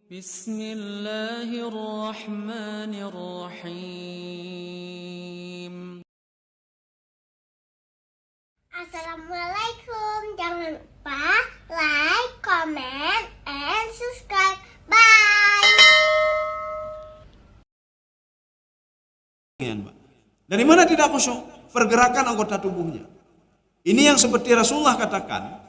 بسم الله الرحمن الرحيم. Assalamualaikum. Jangan lupa like, comment, and subscribe. Bye. Dari mana tidak khusyuk? Pergerakan anggota tubuhnya. Ini yang seperti Rasulullah katakan,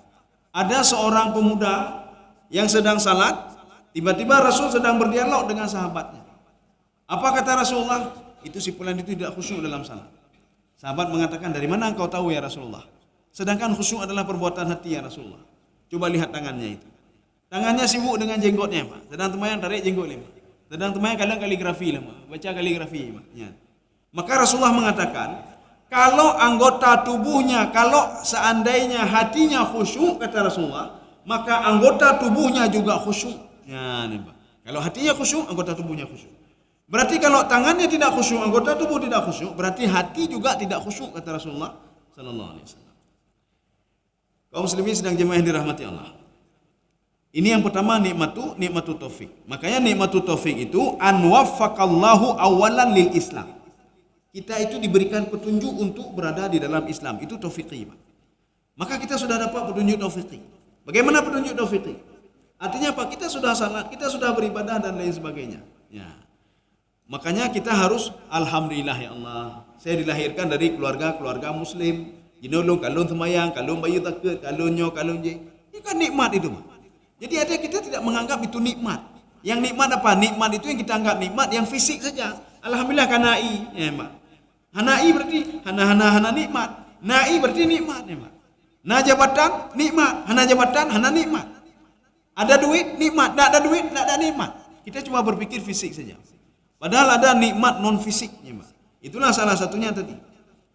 ada seorang pemuda yang sedang salat, tiba-tiba Rasul sedang berdialog dengan sahabatnya. Apa kata Rasulullah? Itu si fulan itu tidak khusyuk dalam salat. Sahabat mengatakan, dari mana engkau tahu ya Rasulullah? Sedangkan khusyuk adalah perbuatan hati ya Rasulullah. Coba lihat tangannya itu. Tangannya sibuk dengan jenggotnya, Pak. Sedang temayang tarik jenggot lima. Sedang temayang kadang kaligrafi lah, baca kaligrafi, Pak. Ya. Maka Rasulullah mengatakan, kalau anggota tubuhnya, kalau seandainya hatinya khusyuk, kata Rasulullah, maka anggota tubuhnya juga khusyuk. Ya, nih, Pak. Kalau hatinya khusyuk, anggota tubuhnya khusyuk. Berarti kalau tangannya tidak khusyuk, anggota tubuh tidak khusyuk, berarti hati juga tidak khusyuk, kata Rasulullah sallallahu alaihi wasallam. Kaum muslimin sedang jemaah yang dirahmati Allah. Ini yang pertama, nikmatu taufik. Makanya nikmatu taufik itu an waffaqallahu awalan lil Islam. Kita itu diberikan petunjuk untuk berada di dalam Islam. Itu taufiqi, Pak. Maka kita sudah dapat petunjuk taufiqi. Bagaimana petunjuk taufiqi? Artinya apa? Kita sudah salat, kita sudah beribadah dan lain sebagainya. Ya. Makanya kita harus alhamdulillah ya Allah. Saya dilahirkan dari keluarga muslim. Jinolong kalun semayang, kalun bayi takut, kalun nyo, kalun je. Ini kan nikmat itu, Pak. Jadi ada kita tidak menganggap itu nikmat. Yang nikmat apa? Nikmat itu yang kita anggap nikmat yang fisik saja. Alhamdulillah kanai, ya, Pak. Hanai berarti hana nikmat. Nai berarti nikmat, ya, Pak. Na jabatan nikmat, hana nikmat. Ada duit nikmat, tak ada duit tak ada nikmat. Kita cuma berpikir fisik saja. Padahal ada nikmat non fisiknya, Pak. Itulah salah satunya tadi.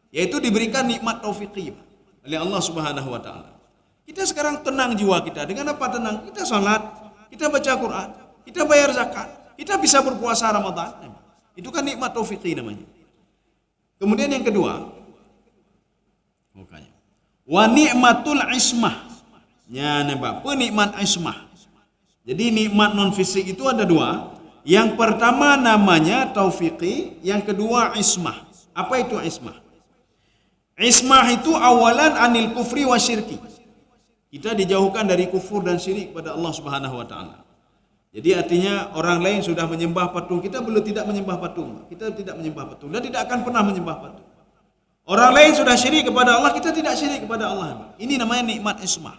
Yaitu diberikan nikmat taufiqi, Pak, oleh Allah Subhanahu wa taala. Kita sekarang tenang jiwa kita. Dengan apa tenang? Kita salat, kita baca Quran, kita bayar zakat, kita bisa berpuasa Ramadan. Itu kan nikmat taufiqi namanya. Kemudian yang kedua, wa ni'matul ismah. Ya, nampak penikmat ismah. Jadi nikmat non fisik itu ada dua. Yang pertama namanya taufiqi, yang kedua ismah. Apa itu ismah? Ismah itu awalan anil kufri wa syirki. Kita dijauhkan dari kufur dan syirik pada Allah Subhanahu wa taala. Jadi artinya orang lain sudah menyembah patung, kita belum tidak menyembah patung. Kita tidak menyembah patung dan tidak akan pernah menyembah patung. Orang lain sudah syirik kepada Allah, kita tidak syirik kepada Allah. Ini namanya nikmat ismah.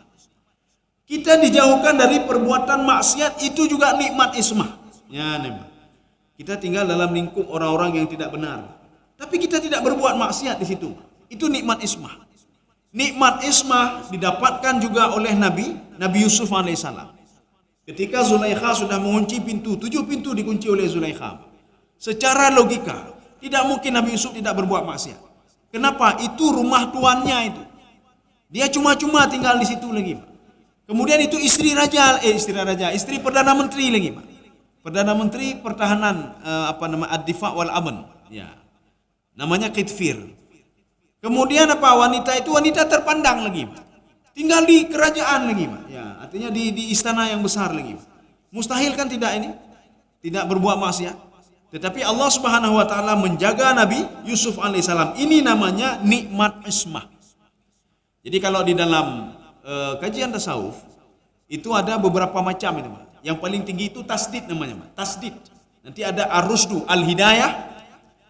Kita dijauhkan dari perbuatan maksiat, itu juga nikmat ismah. Ya, nikmat. Kita tinggal dalam lingkup orang-orang yang tidak benar. Tapi kita tidak berbuat maksiat di situ. Itu nikmat ismah. Nikmat ismah didapatkan juga oleh Nabi Yusuf alaihissalam. Ketika Zulaikha sudah mengunci pintu, 7 pintu dikunci oleh Zulaikha. Secara logika, tidak mungkin Nabi Yusuf tidak berbuat maksiat. Kenapa? Itu rumah tuannya itu. Dia cuma-cuma tinggal di situ lagi, Pak. Kemudian itu istri Perdana Menteri lagi, Pak. Perdana Menteri Pertahanan Ad-Difa wal Aman. Ya. Namanya Qitfir. Kemudian apa? Wanita terpandang lagi, Pak. Tinggal di kerajaan lagi, Pak. Ya, artinya di istana yang besar lagi, Pak. Mustahil kan tidak ini? Tidak berbuat maksiat. Tetapi Allah Subhanahu wa taala menjaga Nabi Yusuf alaihissalam. Ini namanya nikmat ismah. Jadi kalau di dalam kajian tasawuf itu ada beberapa macam itu, Pak. Yang paling tinggi itu tasdid namanya, Pak. Tasdid. Nanti ada ar-rusdu, al-hidayah,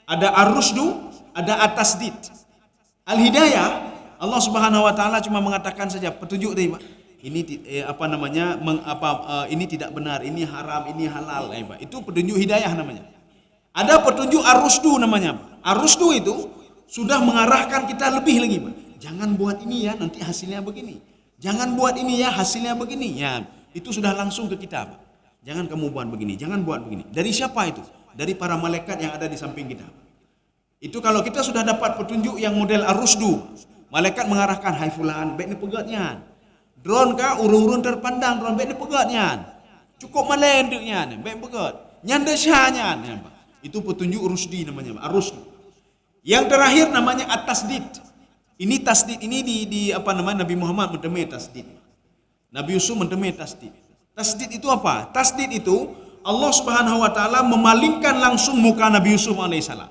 ada ar-rusdu, ada at-tasdid. Al-hidayah Allah Subhanahu wa taala cuma mengatakan saja petunjuk tadi, Pak. Ini ini tidak benar, ini haram, ini halal, Pak. Itu petunjuk hidayah namanya. Ada petunjuk ar-rusdu namanya, Pak. Ar-rusdu itu sudah mengarahkan kita lebih lagi, Pak. Jangan buat ini ya, nanti hasilnya begini. Jangan buat ini ya, hasilnya begini. Ya, itu sudah langsung ke kita, Pak. Jangan kamu buat begini, jangan buat begini. Dari siapa itu? Dari para malaikat yang ada di samping kita. Itu kalau kita sudah dapat petunjuk yang model ar-rusdu, malaikat mengarahkan, hai fulan, baik ni pegatnya. Drone kah, urun-urun terpandang, drone baik ni pegatnya. Cukup malai untuknya, baik pegat. Nyanda syahnya. Itu petunjuk rusdi namanya, ar-rusdu. Yang terakhir namanya at-tasdid. Ini tasdid ini Nabi Muhammad mendemai tasdid. Nabi Yusuf mendemai tasdid. Tasdid itu apa? Tasdid itu Allah Subhanahu wa taala memalingkan langsung muka Nabi Yusuf alaihissalam.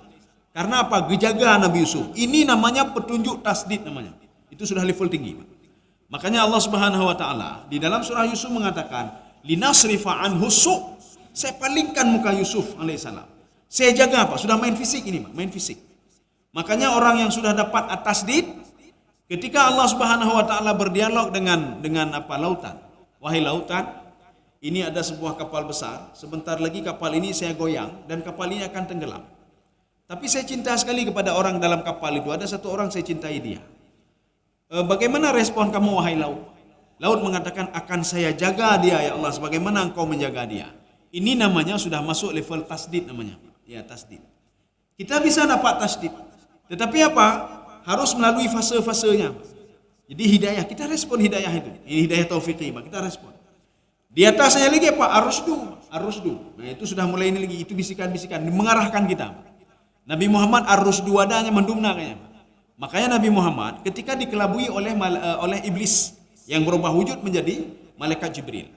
Karena apa? Gejaga Nabi Yusuf. Ini namanya petunjuk tasdid namanya. Itu sudah level tinggi. Makanya Allah Subhanahu wa taala di dalam surah Yusuf mengatakan, "Linasrifa anhu su'." Saya palingkan muka Yusuf alaihissalam. Saya jaga apa? Sudah main fisik ini, main fisik. Makanya orang yang sudah dapat at-tasdid, ketika Allah Subhanahu wa taala berdialog dengan lautan. Wahai lautan, ini ada sebuah kapal besar, sebentar lagi kapal ini saya goyang dan kapal ini akan tenggelam. Tapi saya cinta sekali kepada orang dalam kapal itu, ada satu orang saya cintai dia. Bagaimana respon kamu wahai laut? Laut mengatakan, akan saya jaga dia ya Allah, sebagaimana engkau menjaga dia. Ini namanya sudah masuk level tasdid namanya. Ya, tasdid. Kita bisa dapat tasdid. Tetapi apa? Harus melalui fase-fasenya. Jadi hidayah, kita respon hidayah itu. Ini hidayah taufiqi, kita respon. Di atasnya lagi apa? Ar-rusdu. Nah, itu sudah mulai ini lagi, itu bisikan-bisikan mengarahkan kita. Nabi Muhammad ar-rusdu adanya mendumna kayaknya. Makanya Nabi Muhammad ketika dikelabui oleh iblis yang berubah wujud menjadi malaikat Jibril.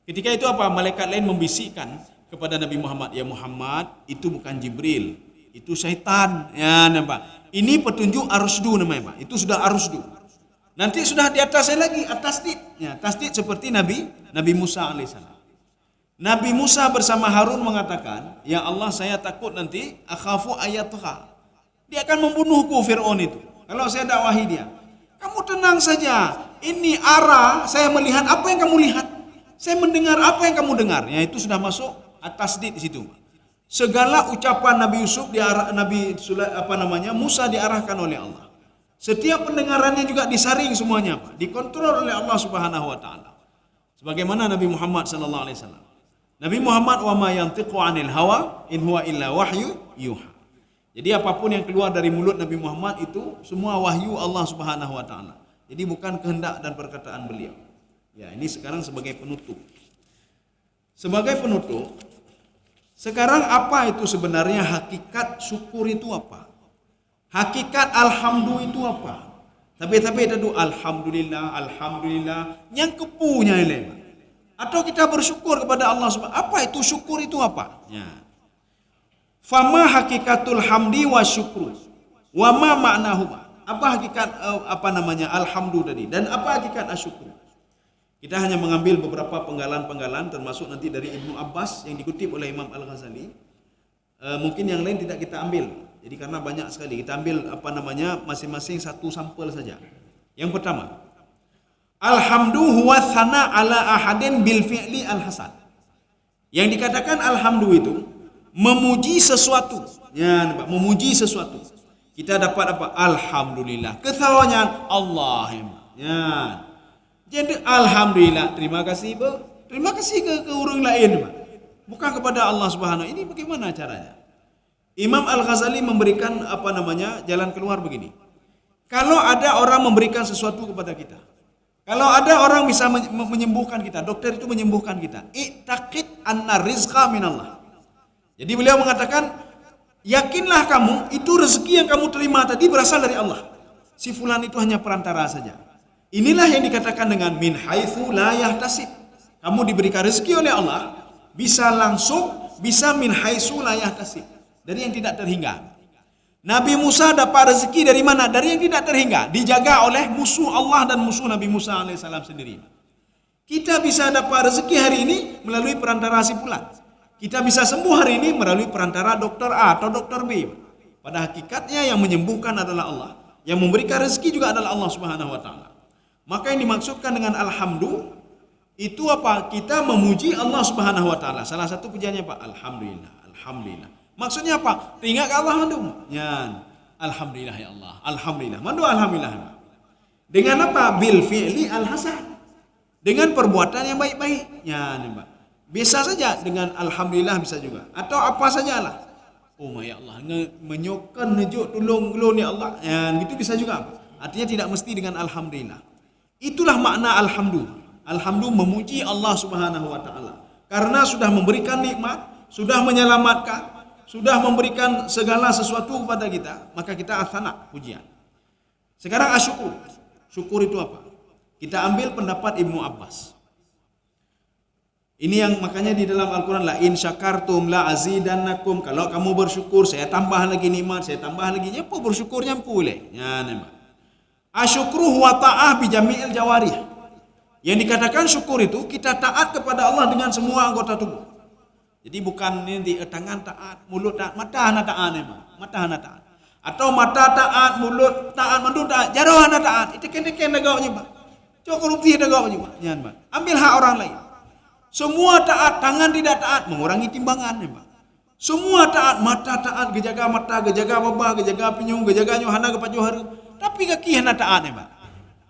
Ketika itu apa? Malaikat lain membisikkan kepada Nabi Muhammad, "Ya Muhammad, itu bukan Jibril, itu syaitan." Ya, nampak. Ini petunjuk ar-rusdu namanya, Pak. Itu sudah ar-rusdu. Nanti sudah di atasnya lagi at-tasdid. Ya, tasdid seperti Nabi Musa alaihissalam. Nabi Musa bersama Harun mengatakan, "Ya Allah, saya takut nanti akhafu ayatha. Dia akan membunuhku Firaun itu. Kalau saya dakwahi dia." "Kamu tenang saja. Ini arah saya melihat apa yang kamu lihat. Saya mendengar apa yang kamu dengar." Ya, itu sudah masuk at-tasdid di situ. Segala ucapan Nabi Yusuf Musa diarahkan oleh Allah. Setiap pendengarannya juga disaring semuanya, Pak. Dikontrol oleh Allah Subhanahu wa taala. Sebagaimana Nabi Muhammad sallallahu alaihi wasallam. Nabi Muhammad wa ma yantiqu 'anil hawa in huwa illa wahyu yuha. Jadi apapun yang keluar dari mulut Nabi Muhammad itu semua wahyu Allah Subhanahu wa taala. Jadi bukan kehendak dan perkataan beliau. Ya, ini sekarang sebagai penutup. Sebagai penutup, sekarang apa itu sebenarnya hakikat syukur itu apa? Hakikat alhamdulillah itu apa? Tapi itu alhamdulillah yang kepunya ini. Atau kita bersyukur kepada Allah Subhanahu. Apa itu syukur itu apa? Ya. Fama hakikatul hamdi wa syukru. Wa ma ma'nahuma. Apa hakikat alhamdu tadi dan apa hakikat asyukur? Kita hanya mengambil beberapa penggalan-penggalan termasuk nanti dari Ibnu Abbas yang dikutip oleh Imam Al-Ghazali. Mungkin yang lain tidak kita ambil. Jadi karena banyak sekali, kita ambil masing-masing satu sampel saja. Yang pertama, alhamdu huwa thana ala ahadin bil fi'li al-hasan. Yang dikatakan alhamdu itu memuji sesuatu. Ya, memuji sesuatu. Kita dapat apa? Alhamdulillah. Ketawanya Allah. Ya. Jadi alhamdulillah, terima kasih, Pak. Terima kasih ke orang lain, Pak. Bukan kepada Allah Subhanahu. Ini bagaimana caranya? Imam Al-Ghazali memberikan jalan keluar begini. Kalau ada orang memberikan sesuatu kepada kita, kalau ada orang bisa menyembuhkan kita, dokter itu menyembuhkan kita, ittaqid anna rizqa minallah. Jadi beliau mengatakan, yakinlah kamu itu rezeki yang kamu terima tadi berasal dari Allah. Si fulan itu hanya perantara saja. Inilah yang dikatakan dengan min haitsu la yahtasib. Kamu diberikan rezeki oleh Allah, bisa langsung, bisa min haitsu la yahtasib. Dari yang tidak terhingga. Nabi Musa dapat rezeki dari mana? Dari yang tidak terhingga. Dijaga oleh musuh Allah dan musuh Nabi Musa alaihissalam sendiri. Kita bisa dapat rezeki hari ini melalui perantara si fulan. Kita bisa sembuh hari ini melalui perantara dokter A atau dokter B. Pada hakikatnya yang menyembuhkan adalah Allah. Yang memberikan rezeki juga adalah Allah Subhanahu wa taala. Maka yang dimaksudkan dengan alhamdulillah itu apa? Kita memuji Allah Subhanahu wa taala. Salah satu pujiannya Pak, alhamdulillah, alhamdulillah. Maksudnya apa? Teringat ke Allah mandu. Ya, alhamdulillah ya Allah. Alhamdulillah. Mandu alhamdulillah. Dengan apa? Bil fi'li al-hasan. Dengan perbuatan yang baik-baik. Ya, Pak. Biasa saja dengan alhamdulillah bisa juga. Atau apa sajalah. Oh ya Allah, menyokkan nejuk tolong ya Allah. Ya, gitu bisa juga. Artinya tidak mesti dengan alhamdulillah. Itulah makna alhamdulillah. Alhamdulillah memuji Allah Subhanahu wa taala. Karena sudah memberikan nikmat, sudah menyelamatkan, sudah memberikan segala sesuatu kepada kita, maka kita asana pujian. Sekarang asyukur. Syukur itu apa? Kita ambil pendapat Ibnu Abbas. Ini yang makanya di dalam Al-Quran, la in syakartum la azidannakum. Kalau kamu bersyukur, saya tambah lagi nikmat, saya tambah lagi. Apa bersyukurnya boleh. Ya, nama. Asyukru huwa ta'ah bi jami'il jawarih. Yang dikatakan syukur itu kita taat kepada Allah dengan semua anggota tubuh. Jadi bukan ini tangan taat, mulut taat, mata hana taat memang. Mata hana taat. Atau mata taat, mulut taat, mandu taat, jaro hana taat. Itu kena-kena dagaknya, Pak. Cok korupsi dagaknya, Pak. Ya, Pak. Ambil hak orang lain. Semua taat, tangan tidak taat, mengurangi timbangan, Pak. Semua taat, mata taat, gejaga mata, gejaga babah, gejaga pinyung, gejaga nyohana kepada hari. Tapi kaki hana taat, Pak.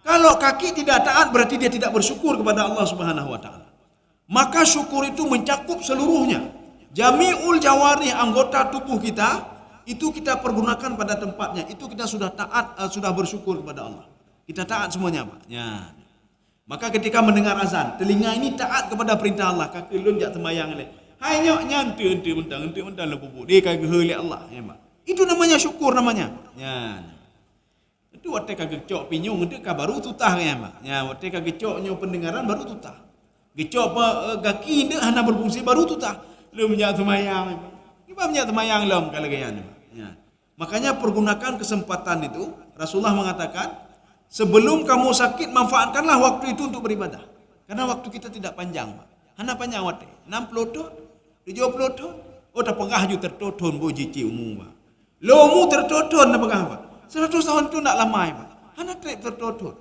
Kalau kaki tidak taat berarti dia tidak bersyukur kepada Allah Subhanahu wa taala. Maka syukur itu mencakup seluruhnya. Jami'ul jawarih, anggota tubuh kita itu kita pergunakan pada tempatnya. Itu kita sudah taat, sudah bersyukur kepada Allah. Kita taat semuanya, Pak. Ya. Maka ketika mendengar azan, telinga ini taat kepada perintah Allah. Kaki lun jak sembahyang le. Hai nyok nyantu ente mentang le bubuk dia kagak heli Allah, ya, Pak. Itu namanya syukur namanya. Ya. Itu waktu kagak cok pinyung itu baru tutah ya, Pak. Ya, waktu kagak cok nyo pendengaran baru tutah. Gecok kaki dia hana berfungsi baru tutah. Lu menjak sembahyang, Pak. Kita menjak sembahyang lom kalau gayaan, Pak. Ya. Makanya pergunakan kesempatan itu. Rasulullah mengatakan, sebelum kamu sakit, manfaatkanlah waktu itu untuk beribadah. Karena waktu kita tidak panjang, Pak. Hana panjang waktu. 60 tahun, 70 tahun. Oh, tak pegah ju tertoton bo jici umum, Pak. Lomu tertoton tak pegah, Pak. 100 tahun itu tak lama, Pak. Hana trip tertoton.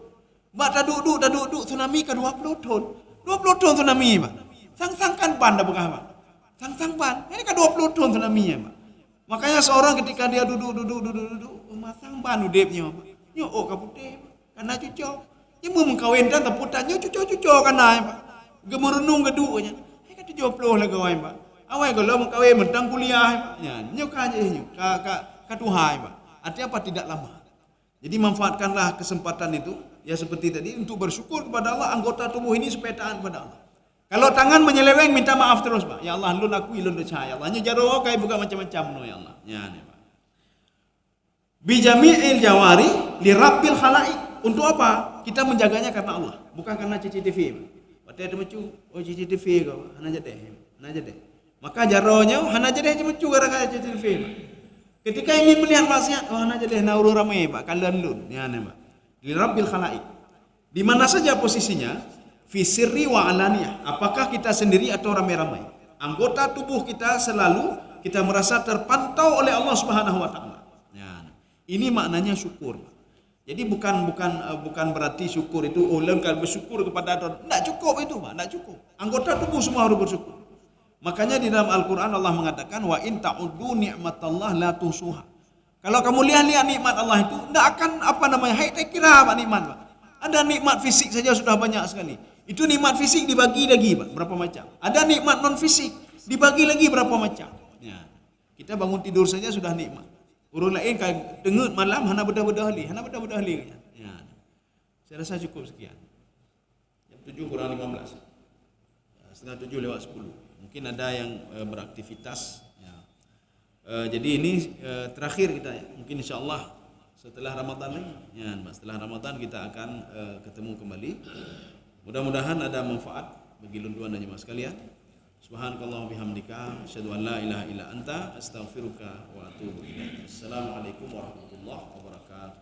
Mak dah duduk tsunami ke 20 tahun. 20 tahun tsunami, Pak. Sang-sangkan ban tak pegah, Pak. Sang-sang ban. Ini ke 20 tahun tsunami, ya, Pak. Makanya seorang ketika dia duduk, masang ban udepnya, Pak. Nyo oh kaputih, Pak. Karena cucok. Dia mau mengkawinkan teputannya cucok karena, Pak. Dia merenung keduknya. Ini kan 70 lah kawan, Pak. Awal kalau mengkawin mentang kuliah, Pak. Ya, nyo kaje nyo, katuhai, Pak. Artinya apa? Tidak lama. Jadi manfaatkanlah kesempatan itu, ya seperti tadi, untuk bersyukur kepada Allah, anggota tubuh ini supaya taat kepada Allah. Kalau tangan menyeleweng, minta maaf terus, Pak. Ya Allah, lun aku ilun dosa, ya Allah. Hanya jaro kayak buka macam-macam, no, ya Allah. Ya, nih, Pak. Bijami'il jawari lirabbil khalaik. Untuk apa? Kita menjaganya karena Allah, bukan karena CCTV. Waktu ada mecu, oh CCTV kau, hana jadi. Maka jaronya hana jadi mecu gara-gara CCTV. Ketika ingin melihat maksiat, oh hana jadi nauru ramai, Pak, kalian lun, ya nih, Pak. Lirabbil khalaik. Di mana saja posisinya, fi sirri wa alaniyah. Apakah kita sendiri atau ramai-ramai? Anggota tubuh kita selalu kita merasa terpantau oleh Allah Subhanahu wa taala. Ya. Ini maknanya syukur. Jadi bukan berarti syukur itu kalau bersyukur kepada Allah. Tidak cukup itu, Pak, tidak cukup. Anggota tubuh semua harus bersyukur. Makanya di dalam Al-Qur'an Allah mengatakan wa in ta'uddu ni'matallah la tuhsuha. Kalau kamu lihat nikmat Allah itu tidak akan tak kira apa nikmat, Pak. Ada nikmat fisik saja sudah banyak sekali. Itu nikmat fisik dibagi lagi, Pak, berapa macam. Ada nikmat non fisik dibagi lagi berapa macam. Ya. Kita bangun tidur saja sudah nikmat. Orang lain kan dengut malam hana bedah-bedah li. Ya. Saya rasa cukup sekian. Jam 7 kurang 15. Setengah 7 lewat 10. Mungkin ada yang beraktivitas. Ya. Jadi ini terakhir kita ya. Mungkin insya-Allah setelah Ramadan lagi. Ya, setelah Ramadan kita akan ketemu kembali. Mudah-mudahan ada manfaat bagi lunduan dan jemaah sekalian. Subhanakallah bihamdika asyhadu an la ilaha illa anta astaghfiruka wa atubu ilaik. Assalamualaikum warahmatullahi wabarakatuh.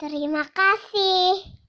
Terima kasih.